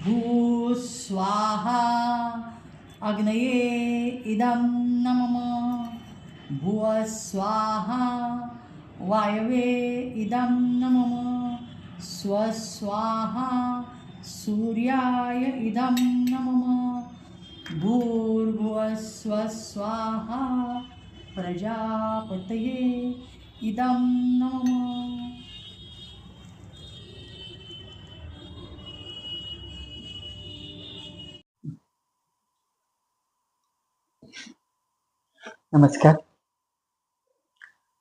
भू स्वाहा अग्नये इदं नमः भुव स्वाहा वायवे इदं नमः स्वस्वाहा सूर्याय इदं नमः भूर्भुवः स्वस्वाहा प्रजापतये इदं नमः. नमस्कार.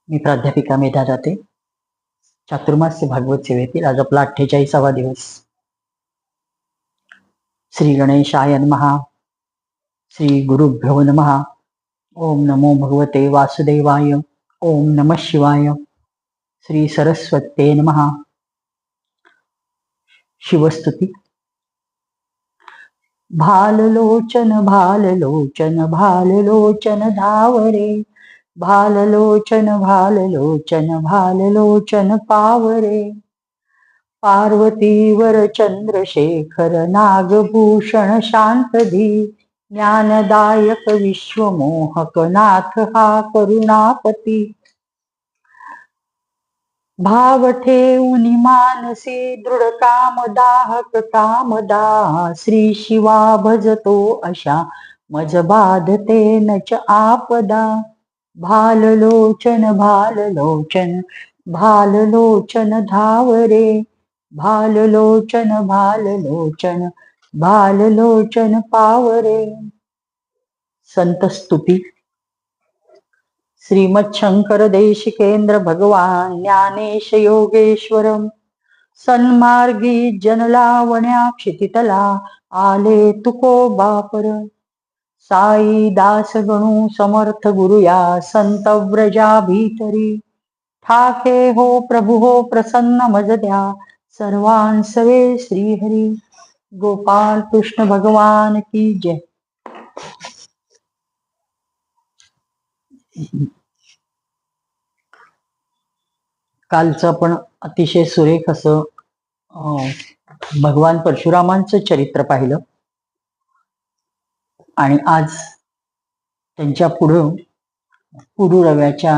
मी प्राध्यापिका मेधा जाते. चातुर्मास्य भागवत सेवेतील आज आपला 48वा दिवस. श्री गणेशाय नमः. श्री गुरुभ्यो नमः. ओम नमो भगवते वासुदेवाय. ओम नमः शिवाय. श्री सरस्वते नमः. शिवस्तुती. भाललोचन भाललोचन भाललोचन धावरे भाललोचन भाललोचन भाललोचन पावरे पार्वतीवर चंद्रशेखर नागभूषण शांतधी ज्ञानदायक विश्वमोहक नाथ हा करुणापती भाव ठेवूनि मानसी दृढ कामदाहक कामदा श्री शिवा भजतो अशा मज बाधते नच आपदा भाललोचन भाललोचन भाललोचन धावरे भाललोचन भाललोचन भाललोचन पावरे. संतस्तुती. श्रीमत् शंकर देशिकेंद्र भगवान ज्ञानेश योगेश्वरम सन्मार्गी जनलावण्या क्षितितला आले तुको बापर साई दास गणू समर्थ गुरुया संत व्रजा भीतरी ठाके हो प्रभु हो प्रसन्न मज द्या सर्वांसवे श्रीहरी. गोपाल कृष्ण भगवान की जय. कालचं आपण अतिशय सुरेख असं भगवान परशुरामांचं चरित्र पाहिलं आणि आज त्यांच्या पुढं पुरुरव्याच्या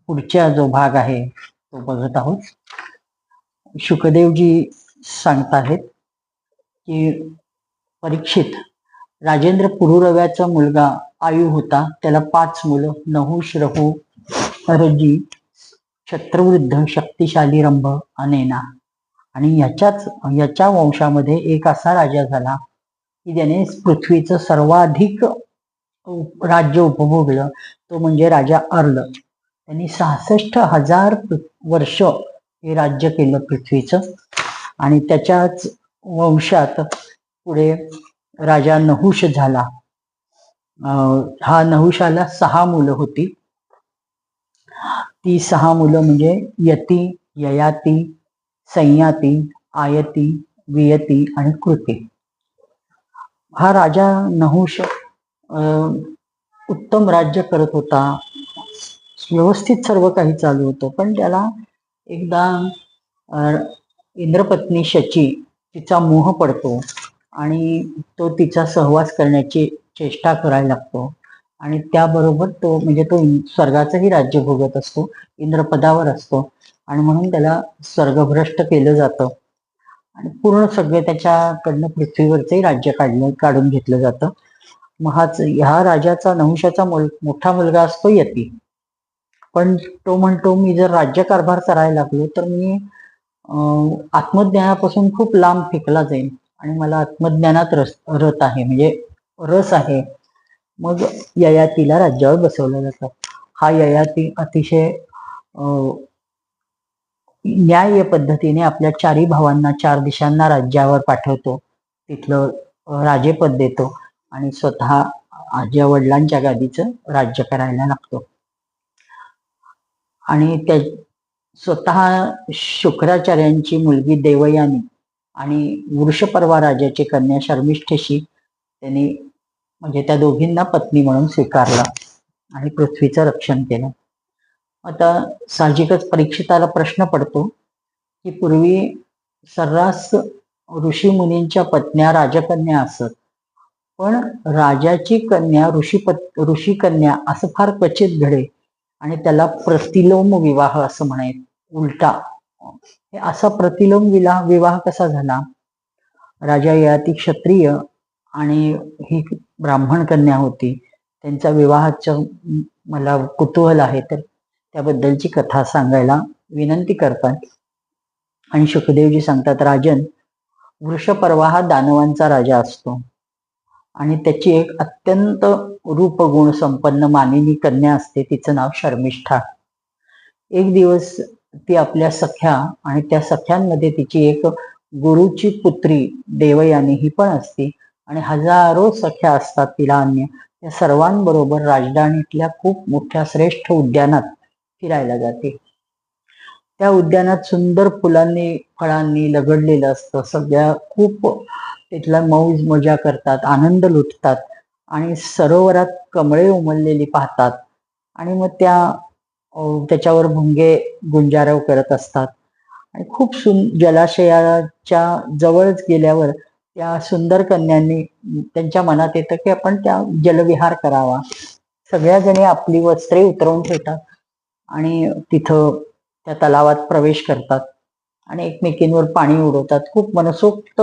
पुढच्या जो भाग आहे तो बघत आहोत. शुकदेवजी सांगताहेत की परीक्षित राजेंद्र पुरुरव्याचा मुलगा आयु होता. त्याला 5 मुलं नहुष रहू हरजी शत्रुवृद्ध शक्तिशाली रंभ अनेना आणि याच्या वंशामध्ये एक असा राजा झाला की ज्याने पृथ्वीचं सर्वाधिक राज्य उपभोगलं. तो म्हणजे राजा अर्ल. त्यांनी 66,000 वर्ष हे राज्य केलं पृथ्वीचं. आणि त्याच्याच वंशात पुढे राजा नहुष झाला. हा नहुषाला 6 मुलं होती. ती 6 मुलं म्हणजे यती, ययाती, संयाती, आयती, वियती आणि कृती. हा राजा नहुष उत्तम राज्य करत होता. व्यवस्थित सर्व काही चालू होतं. पण त्याला एकदा इंद्रपत्नी शची तिचा मोह पडतो आणि तो तिचा सहवास करण्याची चेष्टा करायला लागतो. आणि त्याबरोबर तो म्हणजे तो स्वर्गाचंही राज्य भोगत असतो, इंद्रपदावर असतो आणि म्हणून त्याला स्वर्गभ्रष्ट केलं जातं आणि पूर्ण सगळे त्याच्याकडनं पृथ्वीवरचंही राज्य काढून घेतलं जातं. मग ह्या राजाचा नहुषाचा मोठा मुलगा असतो यती. पण तो म्हणतो मी जर राज्यकारभार करायला लागलो तर मी आत्मज्ञानापासून खूप लांब फेकला जाईल आणि मला आत्मज्ञानात रस आहे म्हणजे रस आहे. मग ययातीला राज्यावर बसवलं जातं. हा ययाती अतिशय न्याय्य पद्धतीने आपल्या 4 भावांना 4 दिशांना राज्यावर पाठवतो. तिथलं राजेपद देतो आणि स्वतः आजी वडिलांच्या गादीचं राज्य करायला लागतो. आणि त्या स्वतः शुक्राचार्यांची मुलगी देवयानी आणि वृषपर्वा राजाची कन्या शर्मिष्ठेशी त्यांनी म्हणजे त्या दोघींना पत्नी म्हणून स्वीकारला आणि पृथ्वीचं रक्षण केलं. आता साहजिकच परीक्षिताला प्रश्न पडतो की पूर्वी सर्रास ऋषी मुनींच्या पत्न्या राजकन्या असत, पण राजाची कन्या ऋषी कन्या असं फार क्वचित घडे, आणि त्याला प्रतिलोम विवाह असं म्हणायचं. उलटा हे असा प्रतिलोम विवाह कसा झाला? राजा ययाती क्षत्रिय आणि ही ब्राह्मण कन्या होती. त्यांच्या विवाहाचं मला कुतूहल आहे, तर त्याबद्दलची कथा सांगायला विनंती करतात. आणि शुकदेवजी सांगतात, राजन, वृषपर्वा हा दानवांचा राजा असतो आणि त्याची एक अत्यंत रूपगुण संपन्न मानिनी कन्या असते. तिचं नाव शर्मिष्ठा. एक दिवस ती आपल्या सख्या आणि त्या सख्यांमध्ये तिची एक गुरुची पुत्री देवयानी ही पण असते, आणि हजारो सख्या असतात तिला अन्य. त्या सर्वांबरोबर राजधानीतल्या खूप मोठ्या श्रेष्ठ उद्यानात फिरायला जाते. त्या उद्यानात सुंदर फुलांनी फळांनी लगडलेलं असतं. सगळ्या खूप तिथला मौज मजा करतात, आनंद लुटतात, आणि सरोवरात कमळे उमललेली पाहतात, आणि मग त्याच्यावर भुंगे गुंजारव करत असतात. आणि खूप जलाशयाच्या जवळच गेल्यावर त्या सुंदर कन्यांनी त्यांच्या मनात येतं की आपण त्या जलविहार करावा. सगळ्या जणी आपली वस्त्रे उतरवून ठेवतात आणि तिथं त्या तलावात प्रवेश करतात आणि एकमेकींवर पाणी उडवतात. खूप मनसोक्त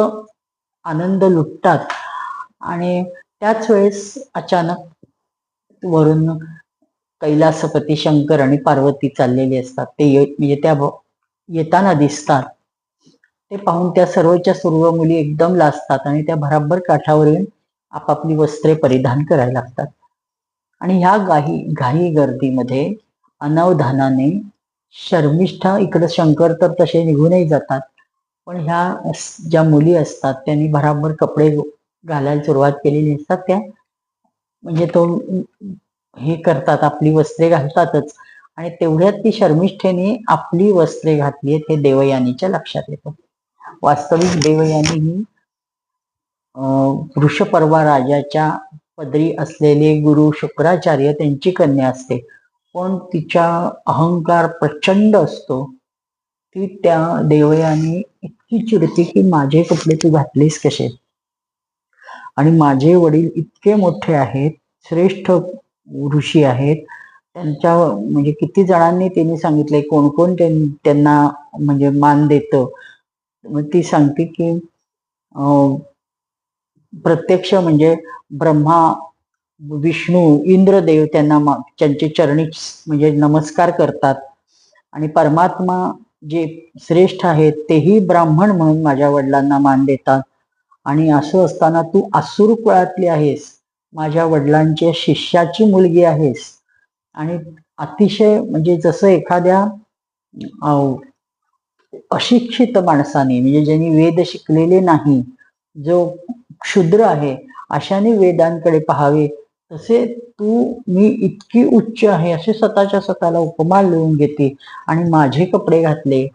आनंद लुटतात. आणि त्याच वेळेस अचानक वरून कैलासपती शंकर आणि पार्वती चाललेली असतात. ते म्हणजे त्या येताना दिसतात. ते पाहून त्या सर्वच्या सर्व मुली एकदम लाजतात आणि त्या भराभर काठावर येऊन आपापली वस्त्रे परिधान करायला लागतात. आणि ह्या घाई गर्दीमध्ये अनावधानाने शर्मिष्ठा, इकडे शंकर तर तसे निघूनही जातात, पण ह्या ज्या मुली असतात त्यांनी भराभर कपडे घालायला सुरुवात केलेली असतात. त्या म्हणजे तो हे करतात, आपली वस्त्रे घालतातच, आणि तेवढ्यात ती शर्मिष्ठेने आपली वस्त्रे घातली आहेत हे देवयानीच्या लक्षात येतं. वास्तविक देवयानी ही वृषपर्वा राजाच्या पदरी असलेले गुरु शुक्राचार्य त्यांची कन्या असते, पण तिचा अहंकार प्रचंड असतो. ती त्या देवयानी इतकी चिडते की माझे कपडे तू घातलेस कसे, आणि माझे वडील इतके मोठे आहेत, श्रेष्ठ ऋषी आहेत, त्यांच्या म्हणजे किती जणांनी त्यांनी सांगितलंय कोण कोण त्यांना म्हणजे मान देतं. मग ती सांगते की प्रत्यक्ष म्हणजे ब्रह्मा, विष्णू, इंद्रदेव त्यांचे चरणी म्हणजे नमस्कार करतात, आणि परमात्मा जे श्रेष्ठ आहेत तेही ब्राह्मण म्हणून माझ्या वडिलांना मान देतात. आणि असं असताना तू असुर कुळातली आहेस, माझ्या वडिलांच्या शिष्याची मुलगी आहेस, आणि अतिशय म्हणजे जसं एखाद्या अशिक्षित माणसाने, म्हणजे ज्यांनी वेद शिकलेले नाही, जो क्षुद्र आहे, अशाने वेदांकडे पाहावे, तसे मी इतकी उच्च आहे असे स्वतःला उपमा लिहून घेते, आणि माझे कपडे घातले,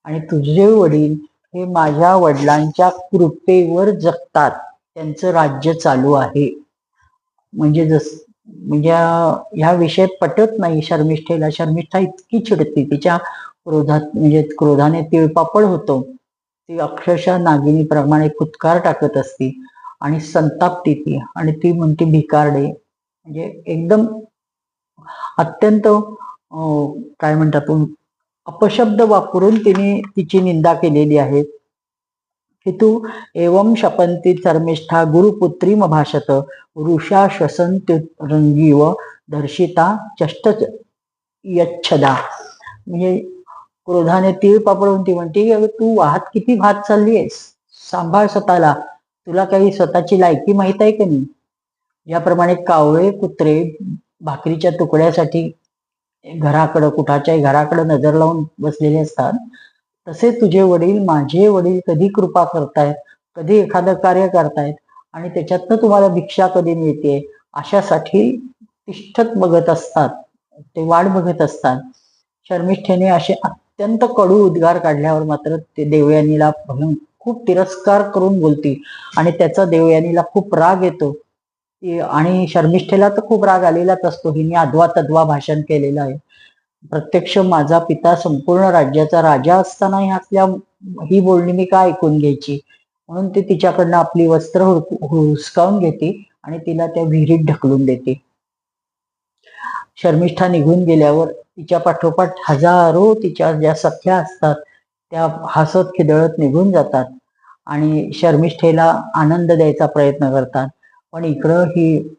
आणि तुझे वडील हे माझ्या वडिलांच्या कृपेवर जगतात, त्यांचं राज्य चालू आहे. म्हणजे म्हणजे ह्या विषय पटत नाही शर्मिष्ठेला. शर्मिष्ठा इतकी चिडते, तिच्या क्रोधाने तिळपापड होतो. ती अक्षरशः नागिनीप्रमाणे फुत्कार टाकत असते आणि संतापते ती, आणि ती म्हणते भिकारडे, म्हणजे एकदम अत्यंत काय म्हणतात अपशब्द वापरून तिने तिची निंदा केलेली आहे की तू एवं शपंती शर्मिष्ठा गुरुपुत्री भाषत वृषा श्वसंती व दर्शिता चष्ट यच्छदा. म्हणजे क्रोधाने तीळ पापडून ती म्हणते की तू वाहत किती भात चालली आहेस, सांभाळ स्वतःला, तुला काही स्वतःची लायकी माहित आहे का नाही. याप्रमाणे कावळे कुत्रे भाकरीच्या तुकड्यासाठी कुठाच्याही घराकडे नजर लावून बसलेले असतात, तसे तुझे वडील, माझे वडील कधी कृपा करतायत, कधी एखादं कार्य करतायत, आणि त्याच्यातनं तुम्हाला भिक्षा कधी मिळते अशासाठी तिष्ठत बघत असतात, ते वाट बघत असतात. शर्मिष्ठेने असे अत्यंत कडू उद्गार काढल्यावर मात्र ते देवयानीला खूप तिरस्कार करून बोलते, आणि त्याचा देवयानीला खूप राग येतो. आणि शर्मिष्ठेला तर खूप राग आलेलाच असतो, हिने अद्वा तद्वा भाषण केलेलं आहे. प्रत्यक्ष माझा पिता संपूर्ण राज्याचा राजा असताना ही बोलणी मी का ऐकून घ्यायची. म्हणून ती तिच्याकडनं आपली वस्त्र हुसकावून घेते आणि तिला त्या विहिरीत ढकलून देते. शर्मिष्ठा निघून गेल्यावर तिच्या पाठोपाठ हजारो तिच्या ज्या सख्या असतात त्या हसत खिदळत निघून जातात आणि शर्मिष्ठेला आनंद द्यायचा प्रयत्न करतात. पण इकडं ही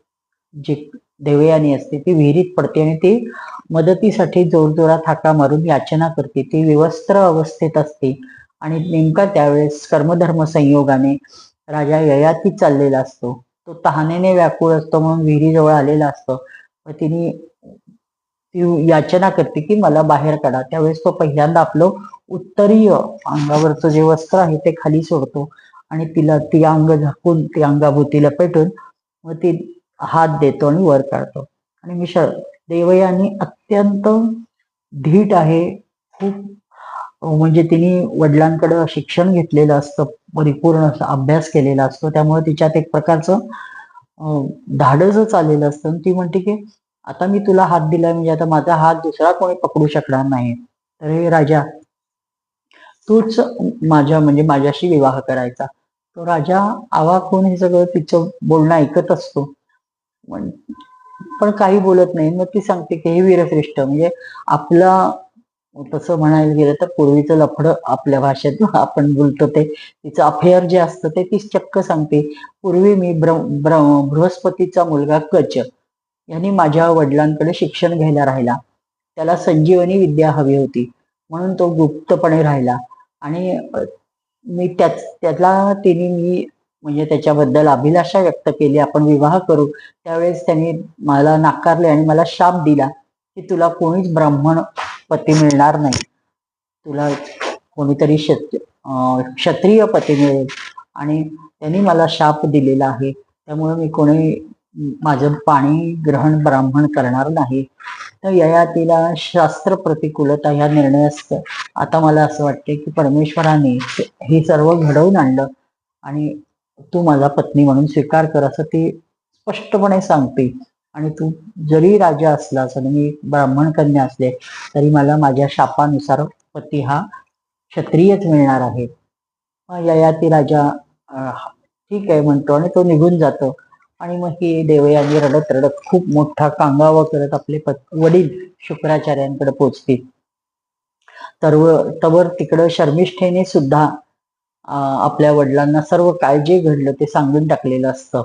जी देवयानी असते ती विहिरीत पडते आणि ती मदतीसाठी जोरजोरात हाका मारून याचना करते. ती विवस्त्र अवस्थेत असते आणि नेमका त्यावेळेस कर्मधर्म संयोगाने राजा ययाती चाललेला असतो. तो तहानेने व्याकुळ असतो म्हणून विहिरीजवळ आलेला असतो. तिने ती याचना करते की मला बाहेर काढा. त्यावेळेस तो पहिल्यांदा आपलं उत्तरीय अंगावरचं जे वस्त्र आहे ते खाली सोडतो आणि तिला ती अंग झाकून ती अंगाभोवती लपेटून मग ती हात देतो आणि वर काढतो. आणि देवयानी अत्यंत धीट आहे. खूप म्हणजे तिने वडिलांकडे शिक्षण घेतलेलं असतं, परिपूर्ण अभ्यास केलेला असतो. त्यामुळे तिच्यात एक प्रकारचं धाडसच आलेलं असतं. ती म्हणते की आता मी तुला हात दिलाय म्हणजे आता माझा हात दुसरा कोणी पकडू शकणार नाही. तर हे राजा तूच माझ्याशी विवाह करायचा. तो राजा आवाक होऊन हे सगळं तिचं बोलणं ऐकत असतो, पण काही बोलत नाही. मग ती सांगते की हे वीरश्रेष्ठ म्हणजे आपला तसं म्हणायला गेलं तर पूर्वीचं लफडं आपल्या भाषेत आपण बोलतो ते तिचं अफेअर जे असतं ते ती चक्क सांगते. पूर्वी मी बृहस्पतीचा मुलगा कच यांनी माझ्या वडिलांकडे शिक्षण घ्यायला राहिला. त्याला संजीवनी विद्या हवी होती म्हणून तो गुप्तपणे राहिला आणि मी त्याला मी म्हणजे त्याच्याबद्दल अभिलाषा व्यक्त केली, आपण विवाह करू. त्यावेळेस त्यांनी मला नाकारले आणि मला शाप दिला की तुला कोणीच ब्राह्मण पती मिळणार नाही, तुला कोणीतरी क्षत्रिय पती मिळेल. आणि त्यांनी मला शाप दिलेला आहे, त्यामुळे मी कोणी माझं पाणी ग्रहण ब्राह्मण करणार नाही. तर ययातीला शास्त्र प्रतिकूलता ह्या निर्णयास आता मला असं वाटते की परमेश्वराने हे सर्व घडवून आणलं आणि तू माझा पत्नी म्हणून स्वीकार कर असं ती स्पष्टपणे सांगते. आणि तू जरी राजा असलास आणि मी ब्राह्मण कन्या असले तरी मला माझ्या शापानुसार पती हा क्षत्रियच मिळणार आहे. ययाती राजा ठीक आहे म्हणतो आणि तो निघून जातो. आणि मग ही देवयानी रडत रडत खूप मोठा कांगावा करत आपले वडील शुक्राचार्यांकडे पोचतील. तवर तिकडं शर्मिष्ठेने सुद्धा आपल्या वडिलांना सर्व काय जे घडलं ते सांगून टाकलेलं असतं.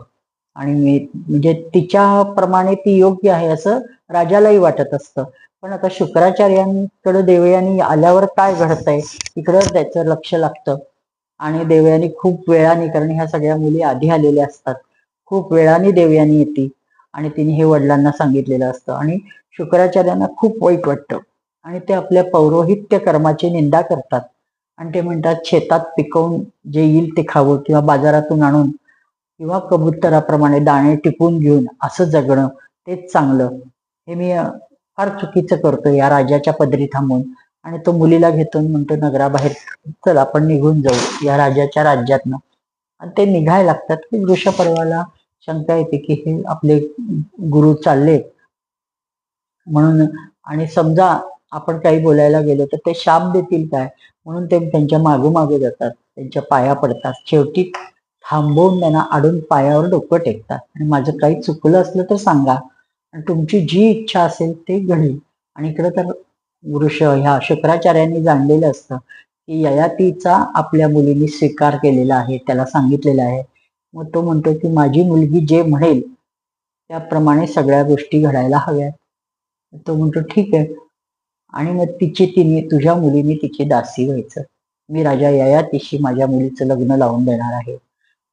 आणि म्हणजे तिच्याप्रमाणे ती योग्य आहे असं राजालाही वाटत असतं. पण आता शुक्राचार्यांकडे देवयानी आल्यावर काय घडतंय तिकडं त्याचं लक्ष लागतं. आणि देवयानी खूप वेळाने, कारण ह्या सगळ्या मुली आधी आलेल्या असतात, खूप वेळाने देवयानी येते आणि तिने हे वडिलांना सांगितलेलं असतं. आणि शुक्राचार्यांना खूप वाईट वाटतं आणि ते आपल्या पौरोहित्य कर्माची निंदा करतात आणि ते म्हणतात शेतात पिकवून जे येईल ते खावं किंवा बाजारातून आणून किंवा कबुतराप्रमाणे दाणे टिपून घेऊन असं जगणं तेच चांगलं. हे मी फार चुकीचं करतो या राजाच्या पदरी थांबून. आणि तो मुलीला घेतो म्हणतो नगराबाहेर चल आपण निघून जाऊ या राजाच्या राज्यातनं. आणि ते निघायला लागतात की वृषपर्वाला शंका येते की हे आपले गुरु चालले म्हणून, आणि समजा आपण काही बोलायला गेलो तर ते शाप देतील काय म्हणून ते त्यांच्या मागोमागे जातात, त्यांच्या पाया पडतात. शेवटी थांबवून त्यांना आडून पायावर डोकं टेकतात आणि माझं काही चुकलं असलं तर सांगा आणि तुमची जी इच्छा असेल ते घडेल. आणि इकडं तर ह्या शुक्राचार्यांनी जाणलेलं असतं की ययातीचा आपल्या मुलीने स्वीकार केलेला आहे, त्याला सांगितलेलं आहे. मग तो म्हणतो की माझी मुलगी जे म्हणेल त्याप्रमाणे सगळ्या गोष्टी घडायला हव्यात. तो म्हणतो ठीक आहे. आणि मग तुझ्या मुलीने तिची दासी व्हायचं. मी राजा ययातीशी माझ्या मुलीचं लग्न लावून देणार आहे.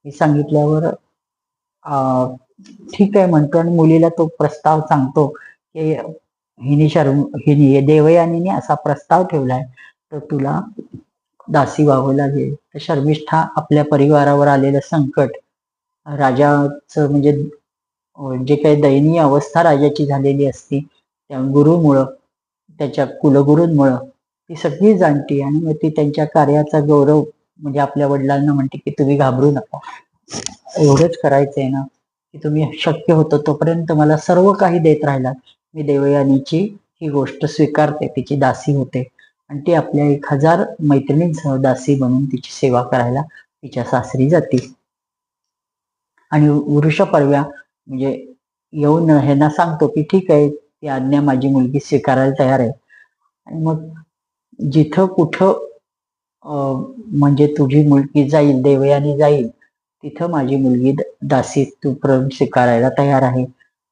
हे सांगितल्यावर ठीक आहे म्हणतो आणि मुलीला तो प्रस्ताव सांगतो की हिने देवयानीने असा प्रस्ताव ठेवलाय तर तुला दासी व्हावं लागेल. तर शर्मिष्ठा आपल्या परिवारावर आलेलं संकट, राजाचं म्हणजे जे काही दयनीय अवस्था राजाची झालेली असती त्या गुरुमुळं, त्याच्या कुलगुरूंमुळं ती सगळी जाणती. आणि मग ती त्यांच्या कार्याचा गौरव म्हणजे आपल्या वडिलांना म्हणते की तुम्ही घाबरू नका, एवढंच करायचंय ना की तुम्ही शक्य होतं तोपर्यंत मला सर्व काही देत राहिलात. मी देवयानीची ही गोष्ट स्वीकारते, तिची दासी होते आणि ती आपल्या 1000 मैत्रिणींसह दासी बनून तिची सेवा करायला तिच्या सासरी जाते. आणि वृषपर्व्या म्हणजे येऊन ह्यांना सांगतो की ठीक आहे, ती आज्ञा माझी मुलगी स्वीकारायला तयार आहे. आणि मग जिथं कुठं म्हणजे तुझी मुलगी जाईल, देवयानी जाईल, तिथं माझी मुलगी दासी तू प्रेम स्वीकारायला तयार आहे.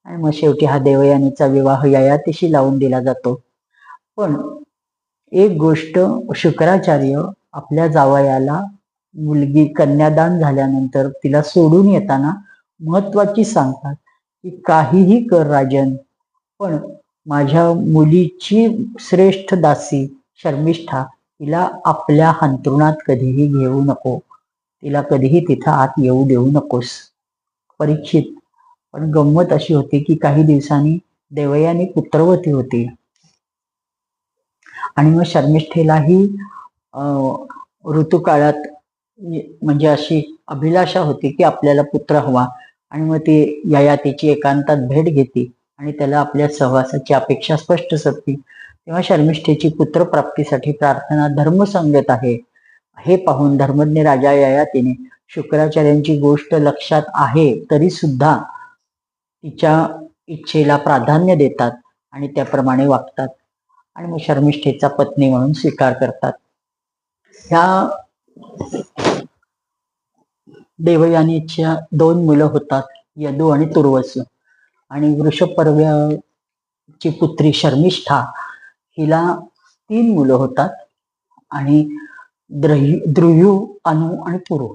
आणि मग शेवटी हा देवयानीचा विवाह ययातीशी लावून दिला जातो. पण एक गोष्ट, शुक्राचार्य आपल्या जावयाला मुलगी कन्यादान झाल्यानंतर तिला सोडून येताना महत्वाची सांगतात की काहीही कर राजन, पण माझ्या मुलीची श्रेष्ठ दासी शर्मिष्ठा तिला आपल्या अंथरुणात कधीही घेऊ नको, तिला कधीही तिथं आत येऊ देऊ नकोस. परीक्षित, पण गंमत अशी होती की काही दिवसांनी देवयानी पुत्रवती होती आणि मग शर्मिष्ठेलाही ऋतुकाळात म्हणजे अशी अभिलाषा होती की आपल्याला पुत्र हवा. आणि मग ती ययातीची एकांतात भेट घेते आणि त्याला आपल्या सहवासाची अपेक्षा स्पष्ट करते. तेव्हा शर्मिष्ठेची पुत्रप्राप्तीसाठी प्रार्थना धर्मसंगत आहे हे पाहून धर्मज्ञ राजा ययातीने शुक्राचार्यांची गोष्ट लक्षात आहे तरी सुद्धा तिच्या इच्छेला प्राधान्य देतात आणि त्याप्रमाणे वागतात आणि मग शर्मिष्ठेचा पत्नी म्हणून स्वीकार करतात. ह्या देवयानीच्या 2 मुलं होतात, यदू आणि तुर्वसु. आणि वृषपर्व्याची पुत्री शर्मिष्ठा हिला 3 मुलं होतात आणि द्रुयू, अनु आणि पुरु.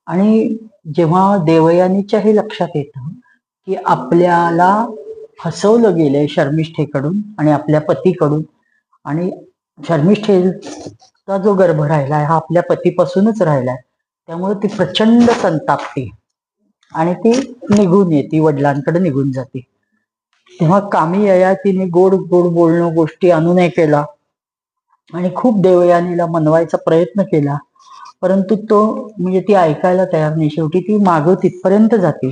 आणि जेव्हा देवयानीच्या हे लक्षात येतं की आपल्याला फसवलं गेलंय शर्मिष्ठेकडून आणि आपल्या पतीकडून, आणि शर्मिष्ठेचा जो गर्भ राहिलाय हा आपल्या पतीपासूनच राहिलाय, त्यामुळे ती प्रचंड संतापते आणि ती निघून येते, वडिलांकडे निघून जाते. तेव्हा कामी ययातीने गोड गोड बोलणं, गोष्टी अनुनय केला आणि खूप देवयानीला मनवायचा प्रयत्न केला, परंतु तो म्हणजे ती ऐकायला तयार नाही. शेवटी ती मागं तिथपर्यंत जाते.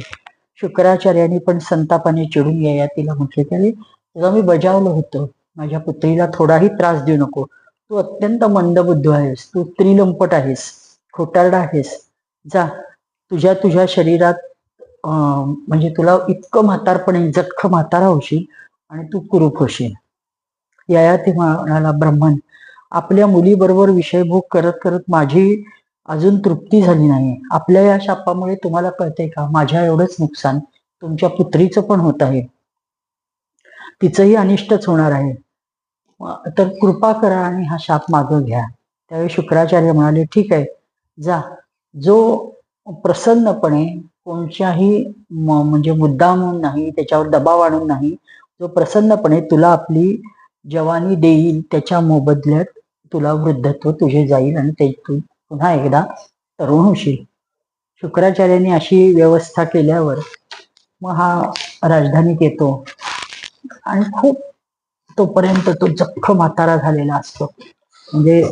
शुक्राचार्यांनी पण संतापाने चिडून ययातीला म्हटले, त्याने तुला मी बजावलं होतं, माझ्या पुत्रीला थोडाही त्रास देऊ नको, तू अत्यंत मंदबुद्ध आहेस, तू स्त्रीलंपट आहेस, खोटारडा आहेस, जा तुझ्या शरीरात म्हणजे तुला इतकं म्हातारपणे जख्ख म्हातारा होशील आणि तू कुरूप होशील. ययाती म्हणाला, ब्रह्मन, आपल्या मुलीबरोबर विषयभोग करत करत माझी अजून तृप्ती झाली नाही. आपल्या या शापामुळे तुम्हाला कळतंय का, माझ्या एवढंच नुकसान तुमच्या पुत्रीचं पण होत आहे, तिचंही अनिष्टच होणार आहे, तर कृपा करा आणि हा शाप मागं घ्या. त्यावेळी शुक्राचार्य म्हणाले, ठीक आहे, जा, जो प्रसन्नपणे कोणत्याही म्हणजे मुद्दाम नाही, त्याच्यावर दबाव आणून नाही, जो प्रसन्नपणे तुला आपली जवानी देईल त्याच्या मोबदल्यात तुला वृद्धत्व तुझे जाईल आणि ते तू पुन्हा एकदा तरुण होशील. शुक्राचार्यांनी अशी व्यवस्था केल्यावर मग हा राजधानीत येतो आणि खूप तोपर्यंत तो जख्ख म्हातारा झालेला असतो. म्हणजे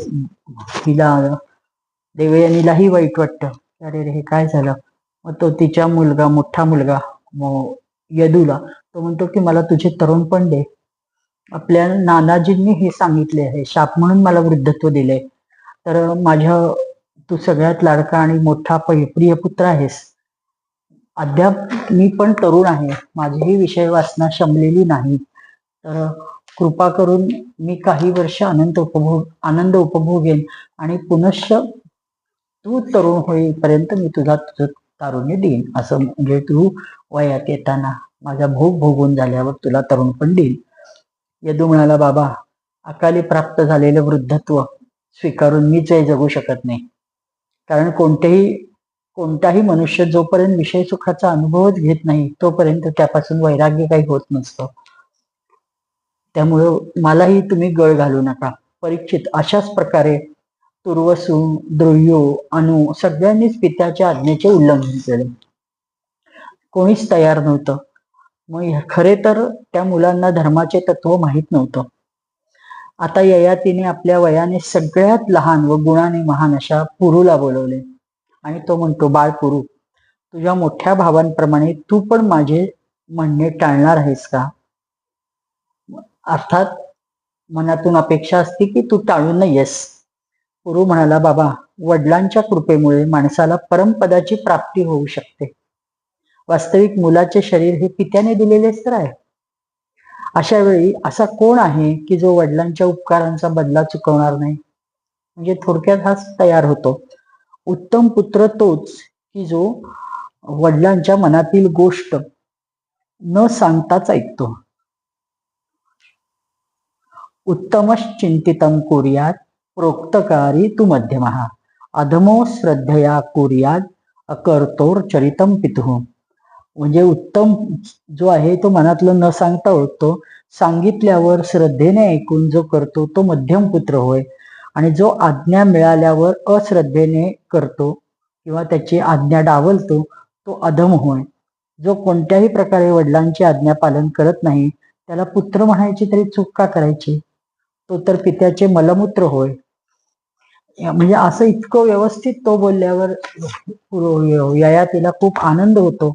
तिला देवयानीलाही वाईट वाटतं, अरे रे हे काय झालं. मग तो तिच्या मोठा मुलगा यदूला तो म्हणतो की मला तुझे तरुणपण दे, आपल्या नानाजींनी हे सांगितले आहे, शाप म्हणून मला वृद्धत्व दिले, तर माझ्या तू सगळ्यात लाडका आणि मोठा प्रिय पुत्र आहेस, अद्याप मी पण तरुण आहे, माझीही विषय वासना शमलेली नाही, तर कृपा करून मी काही वर्ष आनंद उपभोगेन आणि पुनश्च तू तरुण होईपर्यंत मी तुझं तारुण्य देईन. असं म्हणजे तू वयात येताना माझा भोग भोगून झाल्यावर तुला तरुणपण देईन. यदू म्हणाला, बाबा, अकाली प्राप्त झालेलं वृद्धत्व स्वीकारून मीच जगू शकत नाही, कारण कोणताही मनुष्य जोपर्यंत विषय सुखाचा अनुभवच घेत नाही तोपर्यंत त्यापासून वैराग्य काही होत नसतं, त्यामुळे मलाही तुम्ही गळ घालू नका. परीक्षित, अशाच प्रकारे तुर्वसु, द्रुयो, अनु सगळ्यांनीच पित्याच्या आज्ञेचे उल्लंघन केले, कोणीच तयार नव्हतं. मग खरे तर त्या मुलांना धर्माचे तत्व माहीत नव्हतं. आता ययातीने आपल्या वयाने सगळ्यात लहान व गुणाने महान अशा पुरूला बोलवले आणि तो म्हणतो, बाळ पुरू, तुझ्या मोठ्या भावांप्रमाणे तू पण माझे म्हणणे टाळणार आहेस का. अर्थात मनातून अपेक्षा असते की तू टाळू नयेस. पुरू म्हणाला, बाबा, वडिलांच्या कृपेमुळे माणसाला परमपदाची प्राप्ती होऊ शकते. वास्तविक मुलाचे शरीर हे पित्याने दिलेलेच तर आहे. अशा वेळी असा कोण आहे की जो वडिलांच्या उपकारांचा बदला चुकवणार नाही? म्हणजे थोडक्यात हाच तयार होतो. उत्तम पुत्र तोच की जो वडिलांच्या मनातील गोष्ट न सांगताच ऐकतो. उत्तमश्चिंतितं कुर्यात प्रोक्तकारी तु मध्यमः अधमो श्रद्धया कुर्यात अकर्तोर चरितं पितुः. म्हणजे उत्तम जो आहे तो मनातलं न सांगता ओळखतो, सांगितल्यावर श्रद्धेने ऐकून जो करतो तो मध्यम पुत्र होय, आणि जो आज्ञा मिळाल्यावर अश्रद्धेने करतो किंवा त्याची आज्ञा डावलतो तो अधम होय. जो कोणत्याही प्रकारे वडिलांची आज्ञा पालन करत नाही त्याला पुत्र म्हणायची तरी चूक का करायची? तो तर पित्याचे मलमूत्र होय. म्हणजे असं इतकं व्यवस्थित तो बोलल्यावर ययातीला खूप आनंद होतो.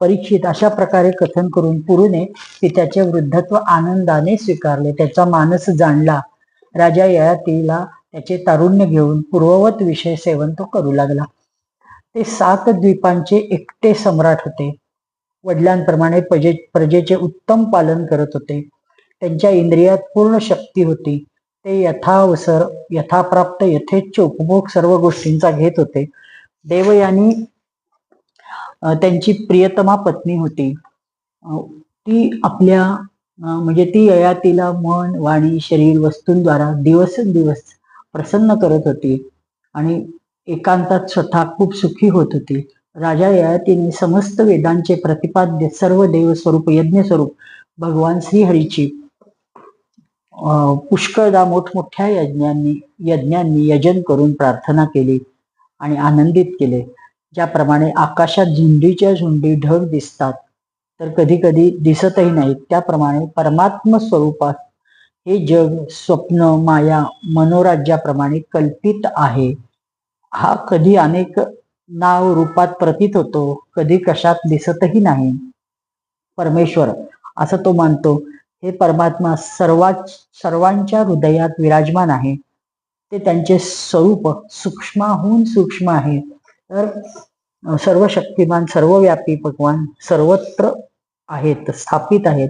परीक्षित अशा प्रकारे कथन करून पुरूने पित्याचे वृद्धत्व आनंदाने स्वीकारले, त्याचा मानस जाणला. राजा ययातीला त्याचे तारुण्य घेऊन पूर्ववत विषय सेवन तो करू लागला. ते 7 द्वीपांचे एकटे सम्राट होते. वडिलांप्रमाणे प्रजेचे उत्तम पालन करत होते. त्यांच्या इंद्रियात पूर्ण शक्ती होती. ते यथावसर यथाप्राप्त यथेच्छ उपभोग सर्व गोष्टींचा घेत होते. देवयानी त्यांची प्रियतमा पत्नी होती. ती आपल्या म्हणजे ती ययातीला मन, वाणी, शरीर, वस्तूंद्वारा दिवसेंदिवस प्रसन्न करत होती आणि एकांतात स्वतः खूप सुखी होत होती. राजा ययातीने समस्त वेदांचे प्रतिपाद्य सर्व देव स्वरूप यज्ञ स्वरूप भगवान श्रीहरीची पुष्कळदा मोठमोठ्या यज्ञांनी यजन करून प्रार्थना केली आणि आनंदित केले. ज्याप्रमाणे आकाशात झुंडीच्या झुंडी ढग दिसतात तर कधी कधी दिसतही नाहीत, त्याप्रमाणे परमात्म स्वरूपात हे जग स्वप्न, माया, मनोराज्याप्रमाणे कल्पित आहे. हा कधी अनेक नाव रूपात प्रतीत होतो, कधी कशात दिसतही नाही. परमेश्वर असं तो मानतो. हे परमात्मा सर्वांच्या हृदयात विराजमान आहे. ते त्यांचे स्वरूप सूक्ष्माहून सूक्ष्म आहे. तर सर्व शक्तिमान, सर्वव्यापी भगवान सर्वत्र आहेत, स्थापित आहेत.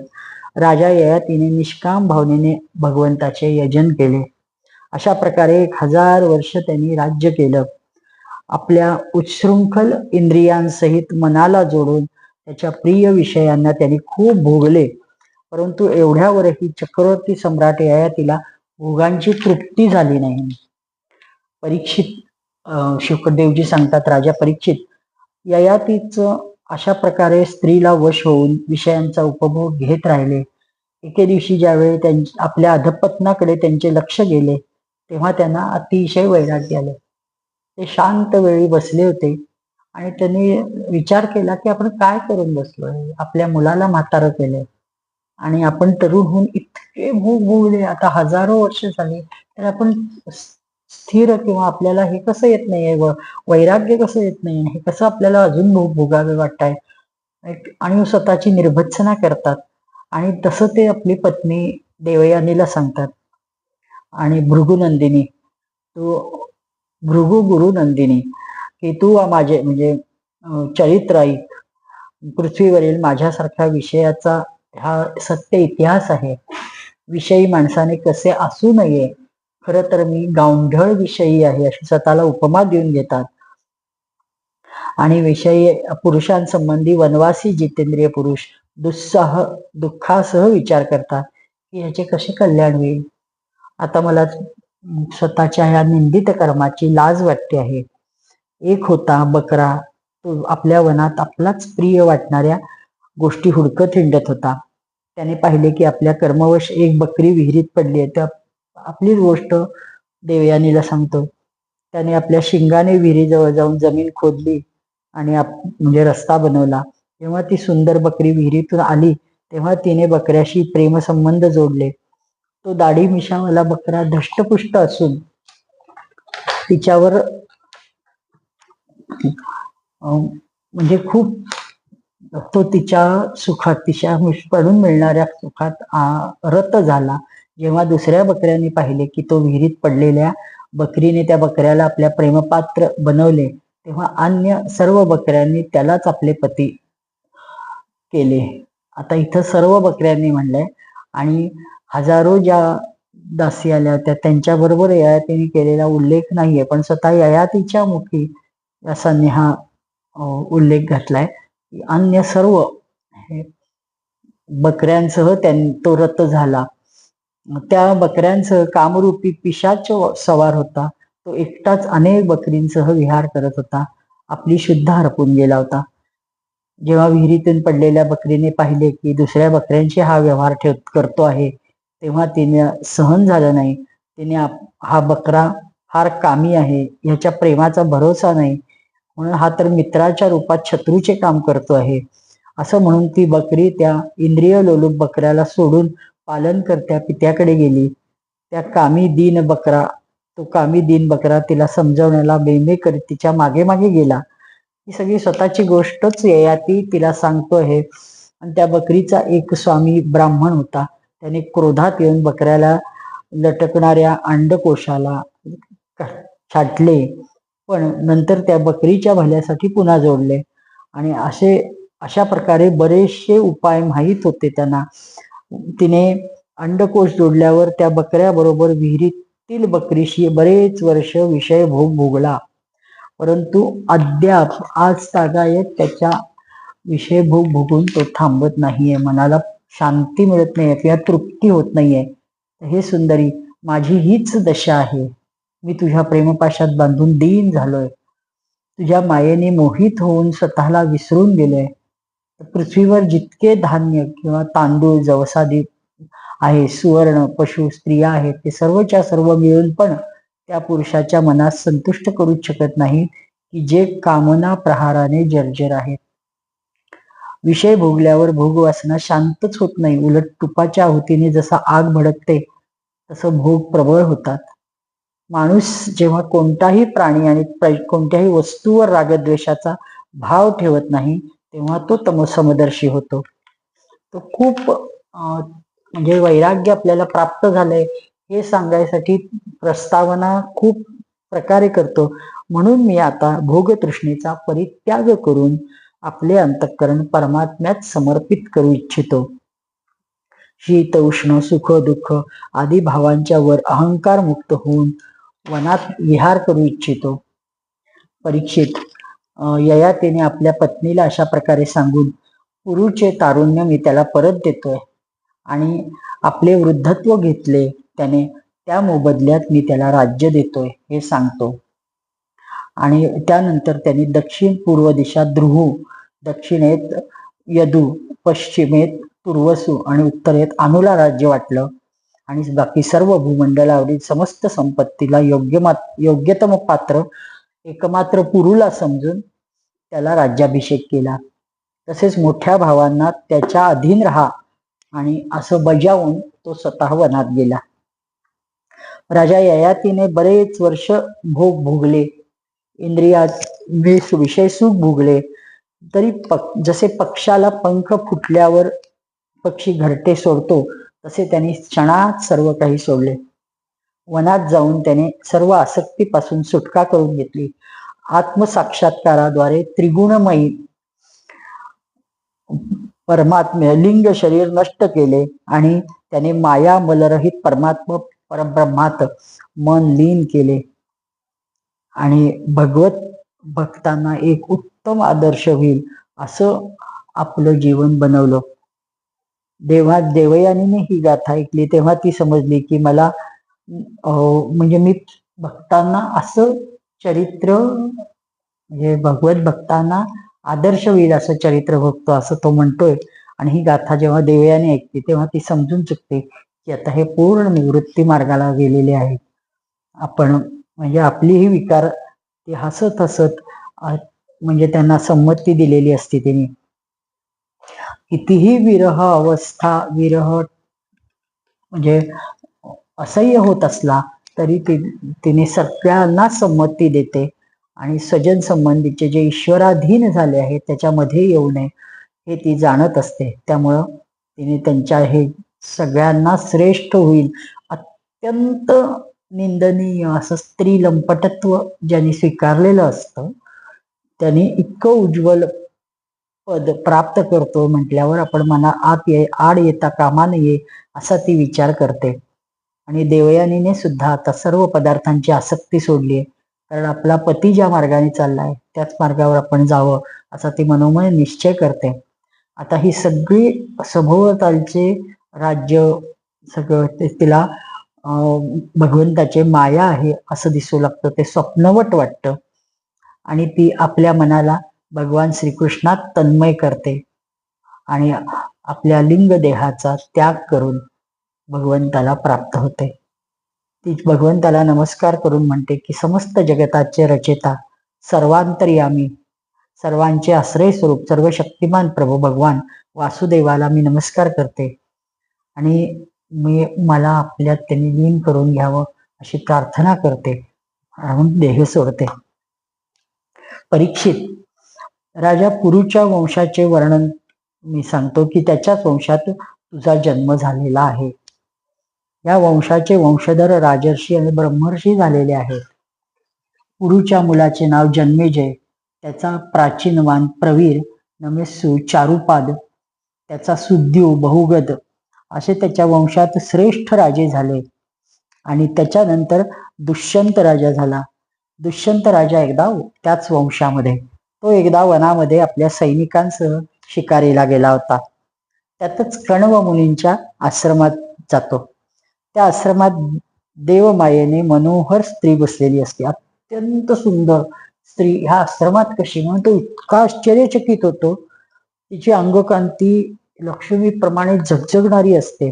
राजा ययातीने निष्काम भावनेने भगवंताचे यजन केले. अशा प्रकारे 1000 वर्ष त्यांनी राज्य केलं. आपल्या उच्छृंखल इंद्रियांसहित मनाला जोडून त्याच्या प्रिय विषयांना त्यांनी खूप भोगले. परंतु एवढ्यावरही चक्रवर्ती सम्राट ययातीला भोगांची तृप्ती झाली नाही. परीक्षित शुकदेवजी सांगतात, राजा परीक्षित, ययातीच अशा प्रकारे स्त्रीला वश होऊन विषयांचा उपभोग घेत राहिले. एके दिवशी ज्यावेळी आपल्या अधपत्नाकडे त्यांचे लक्ष गेले तेव्हा त्यांना अतिशय वैराग्य आले. ते शांत वेळी बसले होते आणि त्यांनी विचार केला की आपण काय करून बसलोय? आपल्या मुलाला म्हातारं केलंय आणि आपण तरुण होऊन इतके भोग भोगले, आता हजारो वर्ष झाली, तर आपण स्थिर किंवा आपल्याला हे कसं येत नाहीये, वैराग्य कसं येत नाही, हे कसं आपल्याला अजून भोग भोगावे वाटताय? आणि स्वतःची निर्भत्सना करतात. आणि तसं ते आपली पत्नी देवयानीला सांगतात. आणि भृगुनंदिनी, भृगु गुरु नंदिनी, की तू माझे म्हणजे चरित्र ऐक. पृथ्वीवरील माझ्यासारख्या विषयाचा हा सत्य इतिहास आहे. विषयी माणसाने कसे असू नये, खरं तर मी गावंढळ विषयी आहे अशी स्वतःला उपमा देऊन घेतात. आणि विषयी पुरुषांसंबंधी वनवासी जितेंद्रिय पुरुष दुःखासह विचार करतात की ह्याचे कसे कल्याण होईल. आता मला स्वतःच्या ह्या निंदित कर्माची लाज वाटते आहे. एक होता बकरा, तो आपल्या वनात आपलाच प्रिय वाटणाऱ्या गोष्टी हुडकत हिंडत होता. त्याने पाहिले की आपल्या कर्मवश एक बकरी विहिरीत पडली आहे. तर आपलीच गोष्ट देवयानीला सांगतो. त्याने आपल्या शिंगाने विहिरीजवळ जाऊन जमीन खोदली आणि म्हणजे रस्ता बनवला. जेव्हा ती सुंदर बकरी विहिरीतून आली तेव्हा तिने बकऱ्याशी प्रेमसंबंध जोडले. तो दाढी मिशावाला बकरा धष्टपुष्ट असून तिच्यावर म्हणजे खूप तो तिच्या सुखात, तिच्याकडून मिळणाऱ्या सुखात रत झाला. जेव्हा दुसऱ्या बकऱ्याने पाहिले की तो विहिरीत पडलेल्या बकरीने त्या बकऱ्याला आपल्या प्रेमपात्र बनवले तेव्हा अन्य सर्व बकऱ्यांनी त्यालाच आपले पती केले. आता इथं सर्व बकऱ्यांनी म्हणलंय आणि हजारो ज्या दासी आल्या होत्या त्यांच्याबरोबर ययातीने केलेला उल्लेख नाहीये, पण स्वतः ययातीच्या मुखी व्यासांनी हा उल्लेख घातलाय की अन्य सर्व हे बकऱ्यांसह तो रत झाला. त्या बकऱ्यांसह कामरूपी पिशाच सवार होता. तो एकटाच अनेक बकरींसह विहार करत होता. आपली शुद्ध हरपून गेला होता. जेव्हा विहिरीतून पडलेल्या बकरीने पाहिले की दुसऱ्या बकऱ्यांशी हा व्यवहार करतो आहे तेव्हा तिने सहन झालं नाही. तिने हा बकरा फार कामी आहे, ह्याच्या प्रेमाचा भरोसा नाही, म्हणून हा तर मित्राच्या रूपात शत्रूचे काम करतो आहे असं म्हणून ती बकरी त्या इंद्रिय लोलूप बकऱ्याला सोडून पालनकर्त्या पित्याकडे गेली. तो कामी दीन बकरा तिला समजवण्याला बेमे करीत तिच्या मागे मागे गेला. ही सगळी स्वतःची गोष्टच ययाती तिला सांगतो आहे. आणि त्या बकरीचा एक स्वामी ब्राह्मण होता. त्याने क्रोधात येऊन बकऱ्याला लटकणाऱ्या अंडकोशाला छाटले, पण नंतर त्या बकरीच्या भल्यासाठी पुन्हा जोडले. आणि अशा प्रकारे बरेचसे उपाय माहीत होते त्यांना. तिने अंडकोश जोडल्यावर त्या बकऱ्याबरोबर विहिरीतील बकरीशी बरेच वर्ष विषय भोग भोगला, परंतु अद्याप आज तागायत त्याच्या विषय भोग भोगून तो थांबत नाहीये. मनाला शांती मिळत नाहीये किंवा तृप्ती होत नाहीये. हे सुंदरी, माझी हीच दशा आहे. मी तुझ्या प्रेमपाशात बांधून दीन झालोय. तुझ्या मायेने मोहित होऊन स्वतःला विसरून गेलोय. पृथ्वीवर जितके धान्य किंवा तांदूळ जवसादी आहे, सुवर्ण, पशु, स्त्रिया आहेत, ते सर्वच्या सर्व मिळून पण त्या पुरुषाच्या मनास संतुष्ट करूच शकत नाही की जे कामना प्रहाराने जर्जर आहेत. विषय भोगल्यावर भोगवासना शांतच होत नाही. उलट तुपाच्या आहुतीने जसा आग भडकते तसं भोग प्रबळ होतात. माणूस जेव्हा कोणताही प्राणी आणि कोणत्याही वस्तूवर रागद्वेषाचा भाव ठेवत नाही तेव्हा तो समदर्शी होतो. तो खूप म्हणजे वैराग्य आपल्याला प्राप्त झालंय हे सांगायसाठी प्रस्तावना खूप प्रकारे करतो. म्हणून मी आता भोगतृष्णेचा परित्याग करून आपले अंतःकरण परमात्म्यात समर्पित करू इच्छितो. शीत उष्ण सुख दुःख आदी भावांच्या वर अहंकार मुक्त होऊन वनात विहार करू इच्छितो. परीक्षित, ययातीने आपल्या पत्नीला अशा प्रकारे सांगून पुरुचे तारुण्य मी त्याला परत देतोय आणि आपले वृद्धत्व घेतले त्याने, त्या मोबदल्यात मी त्याला राज्य देतोय हे सांगतो. आणि त्यानंतर त्यांनी दक्षिण पूर्व दिशा ध्रुव, दक्षिणेत यदू, पश्चिमेत पूर्वसू आणि उत्तरेत अनुला राज्य वाटलं. आणि बाकी सर्व भूमंडलावरील समस्त संपत्तीला योग्यतम पात्र एकमात्र पुरुला समजून त्याला राज्याभिषेक केला. तसेच मोठ्या भावांना त्याच्या अधीन राहा आणि असं बजावून तो स्वतः वनात गेला. राजा ययातीने बरेच वर्ष भोग भोगले, इंद्रियात विषय सुख भोगले. तरी जसे पक्षाला पंख फुटल्यावर पक्षी घरटे सोडतो तसे त्यांनी क्षणात सर्व काही सोडले. वनात जाऊन त्याने सर्व आसक्तीपासून सुटका करून घेतली. आत्मसाक्षात्काराद्वारे त्रिगुणमयी परमात्म्य लिंग शरीर नष्ट केले आणि त्याने माया मलरहित परब्रह्मात मन लीन केले आणि भगवत भक्तांना एक उत्तम आदर्श होईल असं आपलं जीवन बनवलं. देवयानीने ही गाथा ऐकली तेव्हा ती समजली की मला म्हणजे मी भक्तांना असं चरित्र म्हणजे भगवत भक्तांना आदर्श होईल असं चरित्र बघतो असं तो म्हणतोय. आणि ही गाथा जेव्हा देवयानी ऐकते तेव्हा ती समजून चुकते की आता हे पूर्ण निवृत्ती मार्गाला गेलेले आहेत. आपण म्हणजे आपलीही विकार ते हसत हसत म्हणजे त्यांना संमती दिलेली असते. त्यांनी कितीही विरह म्हणजे असह्य होत असला तरी तिने सगळ्यांना संमती देते आणि सज्जन संबंधीचे जे ईश्वराधीन झाले आहेत त्याच्यामध्ये येऊ नये हे ती जाणत असते. त्यामुळं तिने त्यांच्या हे सगळ्यांना श्रेष्ठ होईल अत्यंत निंदनीय असं स्त्री लंपटत्व ज्यांनी स्वीकारलेलं असतं त्यांनी इतकं उज्ज्वल पद प्राप्त करतो म्हटल्यावर आपण मना आड येता कामा नये असा ती विचार करते. आणि देवयानीने सुद्धा आता सर्व पदार्थांची आसक्ती सोडली आहे, कारण आपला पती ज्या मार्गाने चाललाय त्याच मार्गावर आपण जावं असा ती मनोमन निश्चय करते. आता ही सगळी सभोवतालचे राज्य सगळं तिला भगवंताचे माया आहे असं दिसू लागतं, ते स्वप्नवट वाटतं आणि ती आपल्या मनाला भगवान श्रीकृष्णात तन्मय करते आणि आपल्या लिंग देहाचा त्याग करून भगवंताला प्राप्त होते. ती भगवंताला नमस्कार करून म्हणते की समस्त जगताचे रचेता, सर्वांतर्यामी, सर्वांचे आश्रय स्वरूप, सर्व शक्तिमान प्रभू भगवान वासुदेवाला मी नमस्कार करते आणि मला आपल्यात त्यांनी लीन करून घ्यावं अशी प्रार्थना करते म्हणून देह सोडते. परीक्षित, राजा पुरुच्या वंशाचे वर्णन मी सांगतो की त्याच्याच वंशात तुझा जन्म झालेला आहे. या वंशाचे वंशधर राजर्षी आणि ब्रह्मर्षी झालेले आहेत. पुरुच्या मुलाचे नाव जन्मेजय, त्याचा प्राचीनवान प्रवीर, नमेस्सू, चारुपाद, त्याचा सुद्यू, बहुगद असे त्याच्या वंशात श्रेष्ठ राजे झाले. आणि त्याच्यानंतर दुष्यंत राजा झाला. दुष्यंत राजा एकदा त्याच वंशामध्ये, तो एकदा वनामध्ये आपल्या सैनिकांसह शिकारीला गेला होता. त्यातच कण्व मुनींच्या आश्रमात जातो. त्या आश्रमात देवमायेने मनोहर स्त्री बसलेली असते, अत्यंत सुंदर स्त्री ह्या आश्रमात कशी, म्हणून तो इतका आश्चर्यचकित होतो. तिची अंगकांती लक्ष्मीप्रमाणे झगझगणारी असते.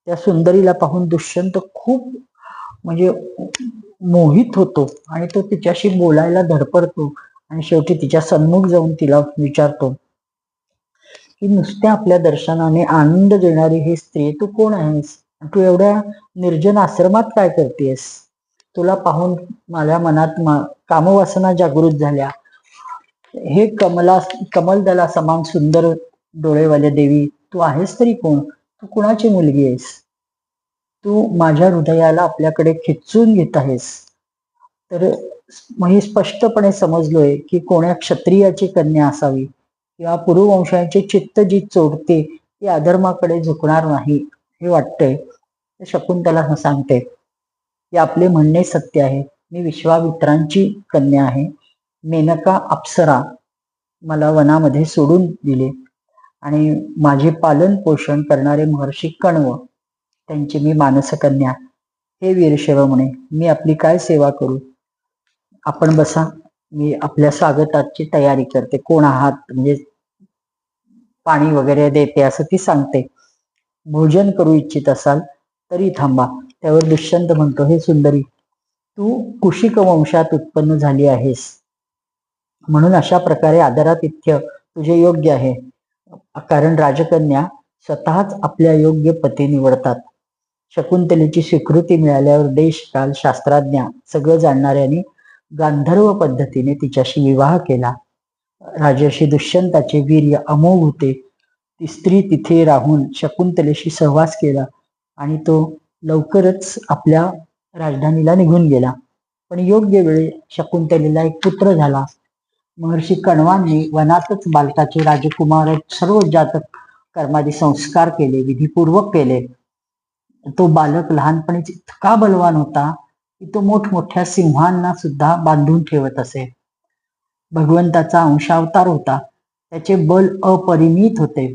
त्या सुंदरीला पाहून दुष्यंत खूप म्हणजे मोहित होतो आणि तो तिच्याशी बोलायला धडपडतो आणि शेवटी तिच्या सन्मुख जाऊन तिला विचारतो की नुसत्या आपल्या दर्शनाने आनंद देणारी ही स्त्री तू कोण आहेस, तू एवढ्या निर्जन आश्रमात काय करतेस? तुला पाहून माझ्या मनात कामवासना जागृत झाल्या. हे कमलदला समान सुंदर डोळेवाल्या देवी, तू आहेस तरी कोण? तू कुणाची मुलगी आहेस? तू माझ्या हृदयाला आपल्याकडे खिचून घेत आहेस. तर मी स्पष्टपणे समजलोय की कोण्या क्षत्रियाची कन्या असावी किंवा पुरुवंशाचे चित्त जी चोरते ती अधर्माकडे झुकणार नाही हे वाटतंय. शकुंतला सांगते की आपले म्हणणे सत्य आहे. मी विश्वामित्रांची कन्या आहे. मेनका अप्सरा मला वनामध्ये सोडून दिले आणि माझे पालन पोषण करणारे महर्षी कण्व त्यांची मी मानसकन्या. हे वीरशिरोमणे, मी आपली काय सेवा करू? आपण बसा, मी आपल्या स्वागताची तयारी करते. कोण आहात म्हणजे पाणी वगैरे देते असं ती सांगते. भोजन करू इच्छित असाल तरी थांबा. त्यावर दुष्यंत म्हणतो, हे सुंदरी, तू कुशिक वंशात उत्पन्न झाली आहेस म्हणून अशा प्रकारे आदरातिथ्य तुझे योग्य आहे, कारण राजकन्या स्वतःच आपल्या योग्य पती निवडतात. शकुंतलेची स्वीकृती मिळाल्यावर देश काल शास्त्रज्ञ सगळं जाणणाऱ्यांनी गांधर्व पद्धतीने तिच्याशी विवाह केला. राजर्षी दुष्यंताचे वीर्य अमोघ होते. ती स्त्री तिथे राहून शकुंतलेशी सहवास केला आणि तो लवकरच आपल्या राजधानीला निघून गेला. पण योग्य वेळी शकुंतलेला एक पुत्र झाला. महर्षी कण्वांनी वनातच बालकाचे राजकुमार सर्व जातक कर्मादी संस्कार केले, विधीपूर्वक केले. तो बालक लहानपणीच इतका बलवान होता की तो मोठमोठ्या सिंहांना सुद्धा बांधून ठेवत असे. भगवंताचा अंशावतार होता. त्याचे बल अपरिमित होते.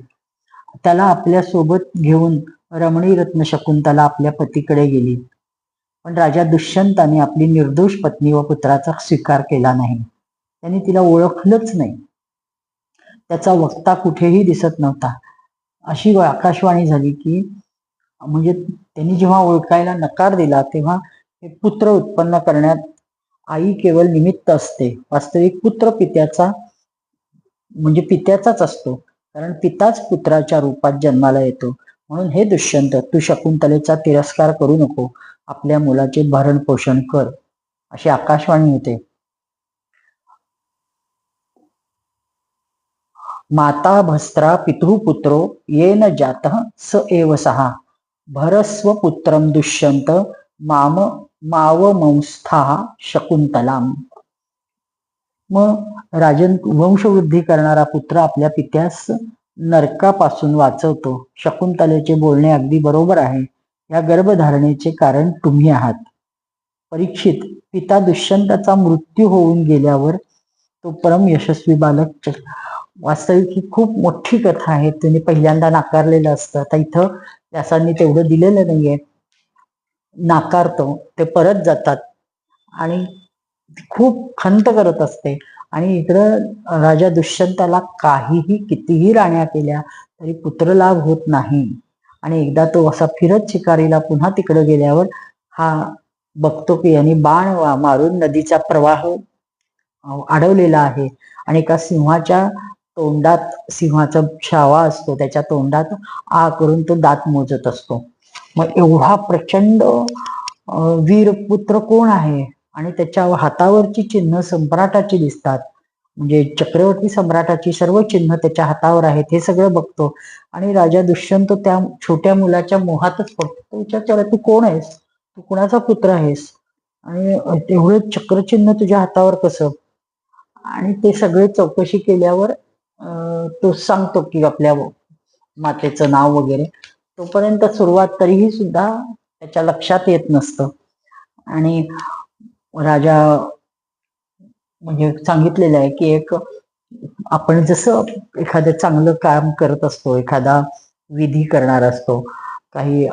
त्याला आपल्या सोबत घेऊन रमणी रत्न शकुंतला आपल्या पतीकडे गेली. पण राजा दुष्यंताने आपली निर्दोष पत्नी व पुत्राचा स्वीकार केला नाही. त्यांनी तिला ओळखलंच नाही. त्याचा वक्ता कुठेही दिसत नव्हता. अशी आकाशवाणी झाली की म्हणजे त्यांनी जेव्हा ओळखायला नकार दिला तेव्हा हे पुत्र उत्पन्न करण्यात आई केवळ निमित्त असते. वास्तविक पुत्र पित्याचा म्हणजे पित्याचाच असतो, कारण पिताच पुत्राच्या रूपात जन्माला येतो. म्हणून हे दुष्यंत, तू शकुंतलेचा तिरस्कार करू नको, आपल्या मुलाचे भरण पोषण कर, अशी आकाशवाणी होते. माता भस्त्रा पितृपुत्रो येन जातः स एव सहा भरस्व पुत्रम दुष्यंत माम मावमंस्था शकुंतलाम. मग राजन वंशवृद्धी करणारा पुत्र आपल्या पित्यास नरकापासून वाचवतो. शकुंतलेचे बोलणे अगदी बरोबर आहे. या गर्भधारणेचे कारण तुम्ही आहात. परीक्षित, पिता दुष्यंताचा मृत्यू होऊन गेल्यावर तो परम यशस्वी बालक, वास्तविक ही खूप मोठी कथा आहे. त्यांनी पहिल्यांदा नाकारलेलं असतं. आता इथं व्यासांनी तेवढं दिलेलं नाहीये. नाकारतो, ते परत जातात आणि खूप खंत करत असते. आणि इकडं राजा दुष्यंताला काहीही कितीही राण्या केल्या तरी पुत्रलाभ होत नाही. आणि एकदा तो असा फिरत शिकारीला पुन्हा तिकडे गेल्यावर हा बघतो की यांनी बाण मारून नदीचा प्रवाह अडवलेला आहे आणि एका सिंहाच्या तोंडात, सिंहाचा छावा असतो त्याच्या तोंडात आ करून तो दात मोजत असतो. मग एवढा प्रचंड वीरपुत्र कोण आहे? आणि त्याच्या हातावरची चिन्ह सम्राटाची दिसतात. म्हणजे चक्रवर्ती सम्राटाची सर्व चिन्ह त्याच्या हातावर आहेत. हे सगळं बघतो आणि राजा दुष्यंत त्या छोट्या मुलाच्या मोहातच पडतो. तो विचारतो, तू कोण आहेस? तू कुणाचा पुत्र आहेस? आणि तेवढे चक्रचिन्ह तुझ्या हातावर कसं? आणि ते सगळे चौकशी केल्यावर तो सांगतो की आपल्या मातेचं नाव वगैरे. तोपर्यंत सुरुवात तरीही सुद्धा त्याच्या लक्षात येत नसतं. आणि राजा म्हणजे सांगितलेलं आहे की एक आपण जसं एखादं चांगलं काम करत असतो, एखादा विधी करणार असतो, काही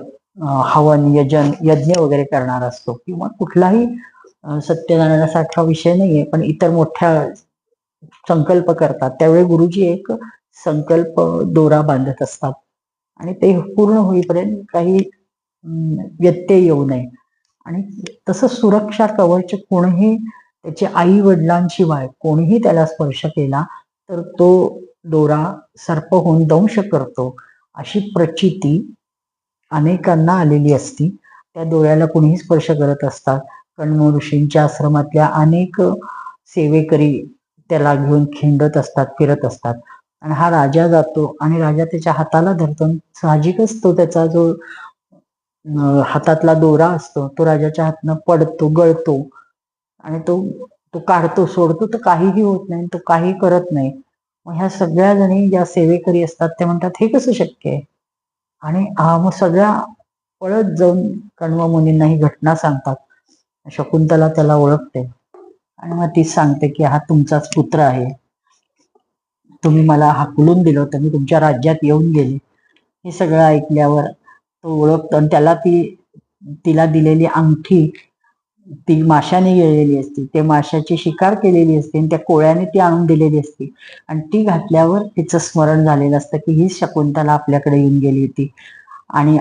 हवन यज्ञ वगैरे करणार असतो किंवा कुठलाही सत्यनारायणासारखा विषय नाहीये, पण इतर मोठ्या संकल्प करतात त्यावेळी गुरुजी एक संकल्प दोरा बांधत असतात आणि ते पूर्ण होईपर्यंत काही व्यत्यय येऊ नये. आणि तसं सुरक्षा कवच कोणीही, त्याच्या आई वडिलांशिवाय कोणीही त्याला स्पर्श केला तर तो दोरा सर्प होऊन दंश करतो, अशी प्रचिती अनेकांना आलेली असती. त्या दोऱ्याला कोणीही स्पर्श करत असतात. कण्व ऋषींच्या आश्रमातल्या अनेक सेवेकरी त्याला घेऊन खिंडत असतात, फिरत असतात. आणि हा राजा जातो आणि राजा त्याच्या हाताला धरतो. साहजिकच तो त्याचा जो हातातला दोरा असतो तो राजाच्या हातनं पडतो, गळतो आणि तो काढतो, सोडतो तर काहीही होत नाही, तो काही करत नाही. मग ह्या सगळ्या जणी ज्या सेवेकरी असतात ते म्हणतात हे कसं शक्य आहे? आणि मग सगळ्या पळत जाऊन कण्व मुनींना ही घटना सांगतात. शकुंतला त्याला ओळखते आणि मग ती सांगते की हा तुमचाच पुत्र आहे, तुम्ही मला हाकलून दिलं तर मी तुमच्या राज्यात येऊन गेले. हे सगळं ऐकल्यावर तो ओळखतो आणि त्याला तिला दिलेली अंगठी ती माशाने गिळलेली असते, ते माशाची शिकार केलेली असते आणि त्या कोळ्याने ती आणून दिलेली असते आणि ती घातल्यावर तिचं स्मरण झालेलं असतं की ही शकुंतला आपल्याकडे येऊन गेली होती. आणि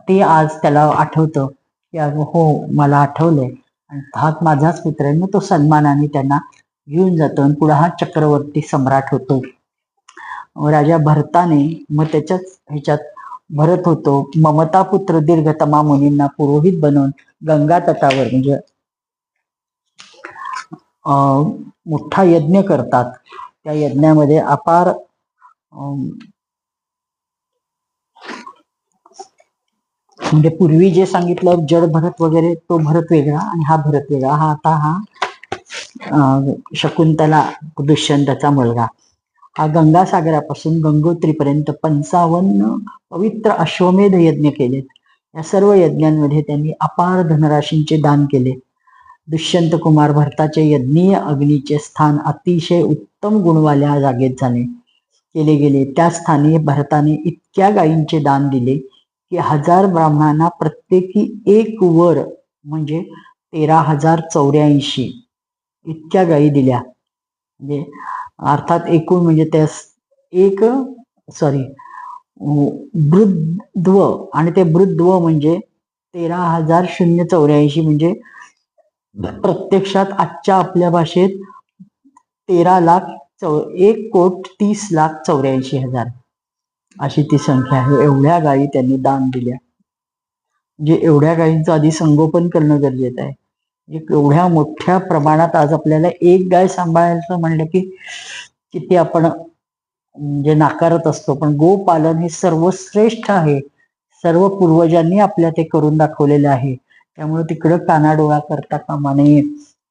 ते आज त्याला आठवतं की हो मला आठवलंय आणि हा माझाच पुत्र आहे. मग तो सन्मानाने त्यांना घेऊन जातो आणि पुढे हा चक्रवर्ती सम्राट होतो. राजा भरताने मग त्याच्याच ह्याच्यात भरत होतो ममता पुत्र दीर्घतमा मुनींना पुरोहित बनवून गंगा तटावर म्हणजे मोठा यज्ञ करतात. त्या यज्ञामध्ये अपार म्हणजे पूर्वी जे सांगितलं जड भरत वगैरे तो भरत वेगळा आणि हा भरत वेगळा. हा आता हा शकुंतला दुष्यंताचा मुलगा. हा गंगासागरापासून गंगोत्रीपर्यंत 55 पवित्र अश्वमेध यज्ञ केलेत. या सर्व यज्ञांमध्ये त्यांनी अपार धनराशींचे दान केले. दुष्यंत कुमार भरताचे यज्ञीय अग्नीचे स्थान अतिशय उत्तम गुणवाल्या जागेत केले गेले. त्या स्थानी भरताने इतक्या गायींचे दान दिले की 1000 ब्राह्मणांना प्रत्येकी एक वर म्हणजे 13,084 इतक्या गायी दिल्या. म्हणजे अर्थात एकूण म्हणजे त्या वृद्ध्व आणि ते वृद्ध्व म्हणजे 13,084 म्हणजे प्रत्यक्षात आजच्या आपल्या भाषेत 1,30,84,000 अशी ती संख्या आहे. एवढ्या गायी त्यांनी दान दिल्या. म्हणजे एवढ्या गायींचं आधी संगोपन करणं गरजेचं आहे. एवढ्या मोठ्या प्रमाणात आज आपल्याला एक गाय सांभाळायचं म्हणलं की किती आपण म्हणजे नाकारत असतो, पण गोपालन हे सर्वश्रेष्ठ आहे. सर्व पूर्वजांनी आपल्या ते करून दाखवलेलं आहे. त्यामुळे तिकडं कानाडोळा करता कामा नये.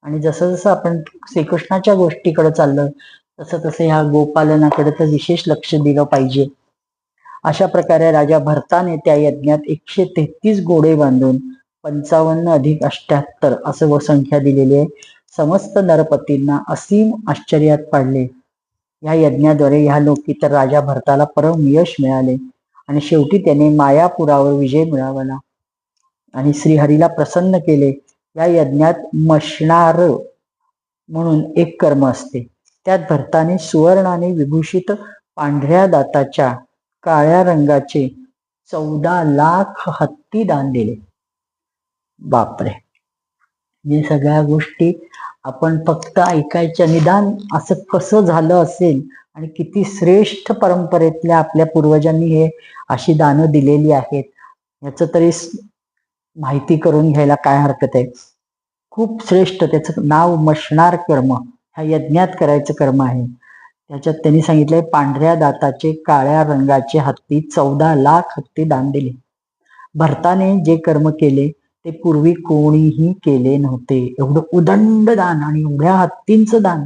आणि जसं जसं आपण श्रीकृष्णाच्या गोष्टीकडे चाललं तसं तसं ह्या गोपालनाकडे तर विशेष लक्ष दिलं पाहिजे. अशा प्रकारे राजा भरताने त्या यज्ञात 133 घोडे बांधून 55 अधिक 78 असं व संख्या दिलेली आहे. समस्त नरपतींना असीम आश्चर्यात पाडले. या यज्ञाद्वारे ह्या लोकी तर राजा भरताला परम यश मिळाले आणि शेवटी त्याने मायापुरावर विजय मिळवला आणि श्रीहरीला प्रसन्न केले. या यज्ञात मशणार म्हणून एक कर्म असते. त्यात भरताने सुवर्णाने विभूषित पांढऱ्या दाताच्या काळ्या रंगाचे 14 लाख हत्ती दान दिले. बापरे, या सगळ्या गोष्टी आपण फक्त ऐकायच्या. निदान असं कसं झालं असेल आणि किती श्रेष्ठ परंपरेतल्या आपल्या पूर्वजांनी हे अशी दानं दिलेली आहेत याचं तरी माहिती करून घ्यायला काय हरकत आहे. खूप श्रेष्ठ. त्याचं नाव मशणार कर्म, ह्या यज्ञात करायचं कर्म आहे. त्याच्यात त्यांनी सांगितलंय पांढऱ्या दाताचे काळ्या रंगाचे हत्ती 14 लाख हत्ती दान दिले. भरताने जे कर्म केले ते पूर्वी कोणीही केले नव्हते. एवढं उदंड दान आणि एवढ्या हत्तींचं दान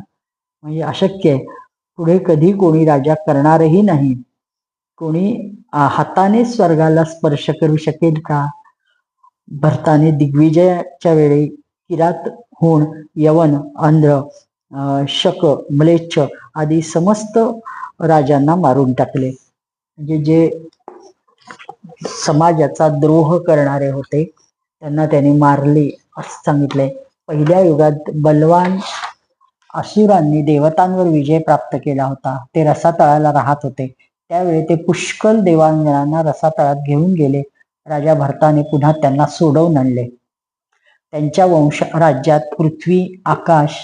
म्हणजे अशक्य आहे. पुढे कधी कोणी राजा करणारही नाही. कोणी हाताने स्वर्गाला स्पर्श करू शकेल का? भरताने दिग्विजयाच्या वेळी किरात, हुण, यवन, आंध्र, शक, म्लेच्छ आदी समस्त राजांना मारून टाकले. म्हणजे जे समाजाचा द्रोह करणारे होते त्यांना त्याने मारले असं सांगितलंय. पहिल्या युगात बलवान असुरांनी देवतांवर विजय प्राप्त केला होता. ते रसातळाला राहत होते. त्यावेळी ते पुष्कळ देवांगणांना रसातळात घेऊन गेले. राजा भरताने पुन्हा त्यांना सोडवून आणले. त्यांच्या राज्यात पृथ्वी, आकाश,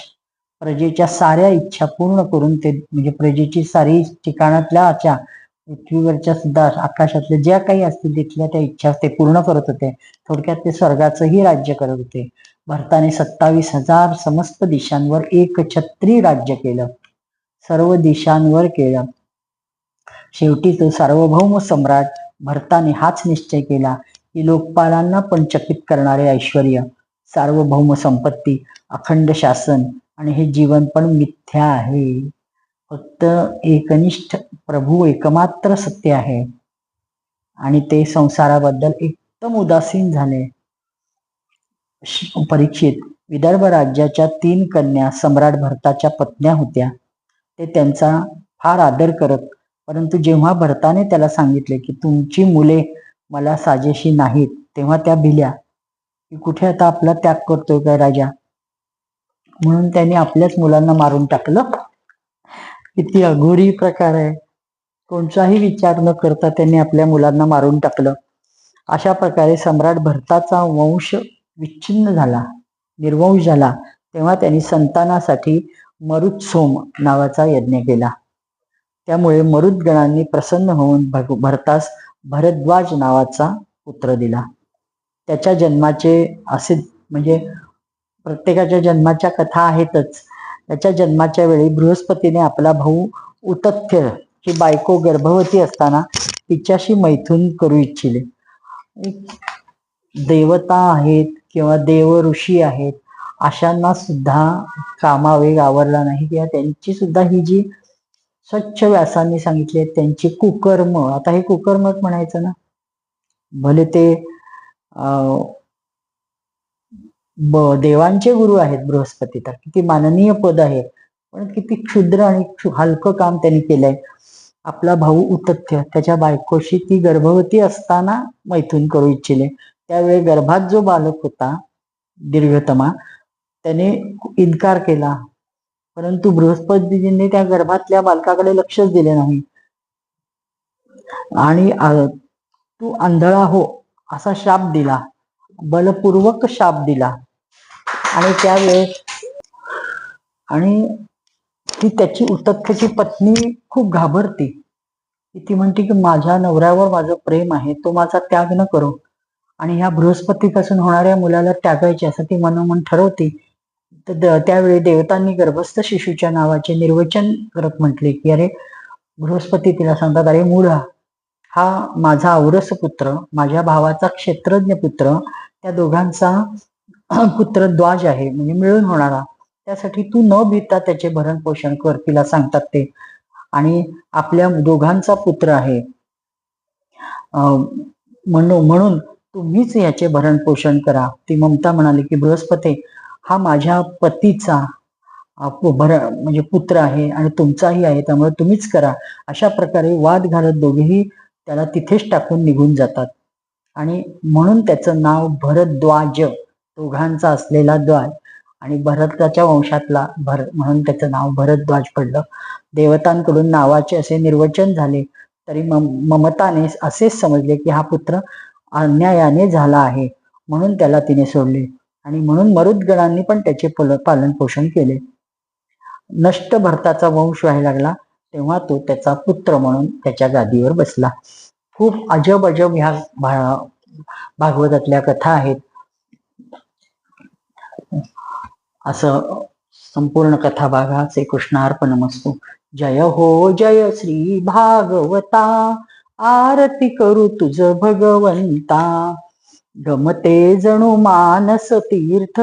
प्रजेच्या साऱ्या इच्छा पूर्ण करून ते म्हणजे प्रजेची सारी ठिकाणातल्या अशा पृथ्वीवरच्या सुद्धा आकाशातल्या ज्या काही असतील तिथल्या त्या इच्छा ते पूर्ण करत होते. थोडक्यात ते स्वर्गाचंही राज्य करत होते. भरताने 27,000 समस्त दिशांवर एकछत्री राज्य केलं. सर्व दिशांवर केलं. शेवटी तो सार्वभौम सम्राट भरताने हाच निश्चय केला की लोकपालांना पण चकित करणारे ऐश्वर्य, सार्वभौम संपत्ती, अखंड शासन आणि हे जीवन पण मिथ्या आहे. फक्त एकनिष्ठ प्रभू एकमात्र सत्य आहे. आणि ते संसाराबद्दल एकदम उदासीन झाले. परीक्षित विदर्भ राज्याच्या 3 कन्या सम्राट भरताच्या पत्न्या होत्या. ते त्यांचा फार आदर करत. परंतु जेव्हा भरताने त्याला सांगितले की तुमची मुले मला साजेशी नाहीत तेव्हा त्या भिल्या की कुठे आता आपला त्याग करतोय काय राजा, म्हणून त्यांनी आपल्याच मुलांना मारून टाकलं. किती अघोरी प्रकार आहे. कोणताही विचार न करता त्यांनी आपल्या मुलांना मारून टाकलं. अशा प्रकारे सम्राट भरताचा वंश विच्छिन्न झाला, निर्वंश झाला. तेव्हा त्यांनी संतानासाठी मरुत्सोम नावाचा यज्ञ केला. त्यामुळे मरुद्गणांनी प्रसन्न होऊन भरतास भरद्वाज नावाचा पुत्र दिला. त्याच्या जन्माचे असे म्हणजे प्रत्येकाच्या जन्माच्या कथा आहेतच. त्याच्या जन्माच्या वेळी बृहस्पतीने आपला भाऊ उतथ्य ही बायको गर्भवती असताना तिच्याशी मैथून करू इच्छिले. देवता आहेत किंवा देव ऋषी आहेत अशांना सुद्धा कामावेग आवरला नाही किंवा त्यांची सुद्धा ही जी स्वच्छ व्यासांनी सांगितले त्यांची कुकर्म, आता हे कुकर्मच म्हणायचं ना, भले ते देवांचे गुरु आहेत बृहस्पती, तर किती माननीय पद आहे, पण किती क्षुद्र आणि हलकं काम त्यांनी केलंय. आपला भाऊ उतथ्य त्याच्या बायकोशी ती गर्भवती असताना मैथून करू इच्छिले. त्यावेळी गर्भात जो बालक होता दीर्घतमा त्याने इन्कार केला. परंतु बृहस्पतीजींनी त्या गर्भातल्या बालकाकडे लक्षच दिले नाही आणि तू आंधळा हो असा शाप दिला, बलपूर्वक शाप दिला. आणि त्यावेळेस आणि ती त्याची उतथ्याची पत्नी खूप घाबरती. ती म्हणते की माझ्या नवऱ्यावर माझं प्रेम आहे, तो माझा त्याग न करो. आणि ह्या बृहस्पतीपासून होणाऱ्या मुलाला त्यागायचे असं ती मनोमन ठरवते. तर त्यावेळी देवतांनी गर्भस्थ शिशूच्या नावाचे निर्वचन करत म्हटले की अरे बृहस्पती तिला सांगतात, अरे मूढा, हा माझा औरस पुत्र, माझ्या भावाचा क्षेत्रज्ञ पुत्र, त्या दोघांचा पुत्र द्वाज आहे, म्हणजे मिळून होणारा. त्यासाठी तू न भीता त्याचे भरण पोषण कर, तिला सांगतात ते. आणि आपल्या दोघांचा पुत्र आहे म्हणून तुम्हीच याचे भरण पोषण करा. ती ममता म्हणाली की बृहस्पती, हा माझ्या पतीचा म्हणजे पुत्र आहे आणि तुमचाही आहे, त्यामुळे तुम्हीच करा. अशा प्रकारे वाद घालत दोघेही त्याला तिथेच टाकून निघून जातात. आणि म्हणून त्याचं नाव भरद्वाज, दोघांचा असलेला द्वाज, आणि भरताच्या वंशातला म्हणून त्याचं नाव भरद्वाज पडलं. देवतांकडून नावाचे असे निर्वचन झाले तरी ममताने असेच समजले की हा पुत्र अन्यायाने झाला आहे, म्हणून त्याला तिने सोडले. आणि म्हणून मरुद्गणांनी पण त्याचे पालन पोषण केले. नष्ट भरताचा वंश व्हायला लागला तेव्हा तो त्याचा पुत्र म्हणून त्याच्या गादीवर बसला. खूप अजब अजब ह्या भागवतातल्या कथा आहेत. असं संपूर्ण कथा बघा. श्रीकृष्णार्पणमस्तु. जय हो जय श्री भागवता, आरती करू तुझ भगवंता. गमते जणू मानस तीर्थ,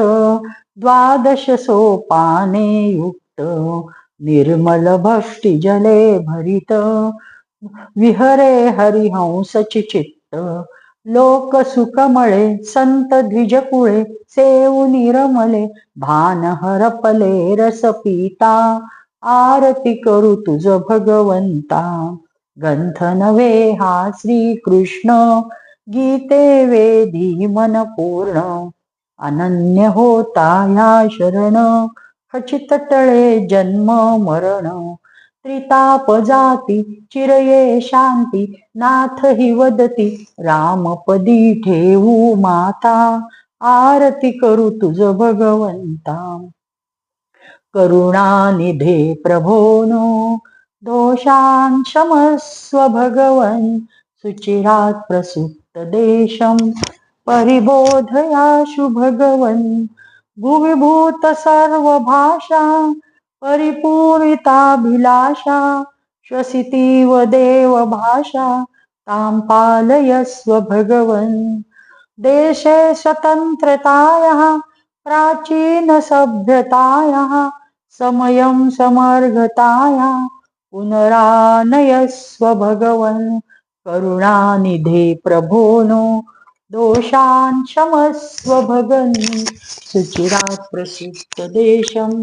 द्वादश सोपाने युक्त. निर्मल भक्ती जले भरित, विहरे हरिहंस चित्त. लोक सुखमळे संत द्विजकुळे, सेवु निरमले भान हरपले रस पिता. आरती करू तुझ भगवंता. ग्रंथ नव्हे हा श्रीकृष्ण, गीते वेदी मन पूर्ण. अनन्य होता या शरण, खचित टळे जन्म मरण. त्रिताप जाती चिरये शांती, नाथ हि वदती रामपदी ठेवू माता. आरती करू तुझ भगवंता. करुणानिधे प्रभोनो, दोषान् क्षमस्व भगवन्. सुचिरात् प्रसुप्त देशं, परिबोधयाशु भगवन्. भुवि भूत सर्व भाषा, परिपूरिताभिलाषा. श्वसितीव देव भाषा, तां पालयस्व भगवन्. देशे स्वतन्त्रतायाः, प्राचीन सभ्यतायाः. समयं समर्गतायाः, पुनरानयस्व भगवन्. करुणानिधे प्रभोनो, दोषान् क्षमस्व भगवन्. सुचिरात् प्रसुप्त देशं,